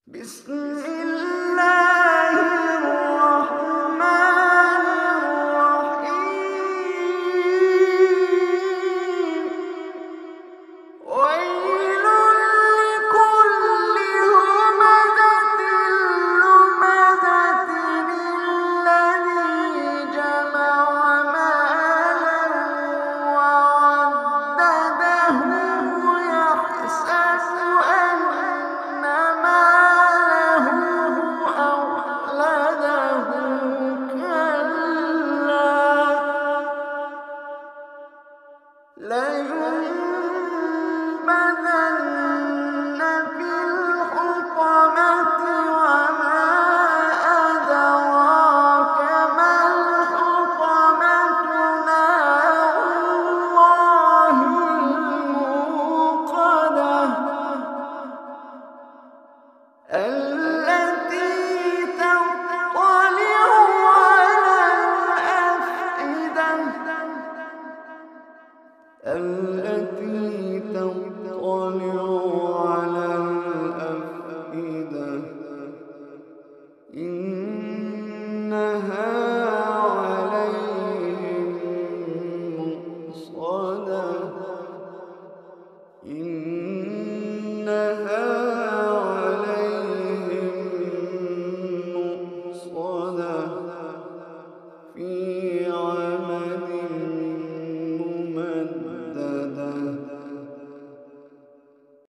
بسم الله الرحمن الرحيم ويل لكل همزة لمزة الذي جمع مالا وعدده يحسب أن ماله أخلده كلا لينبذن في الحطمة وما أدراك ما الحطمة نار الله الموقدة التي تطلع على الأفئدة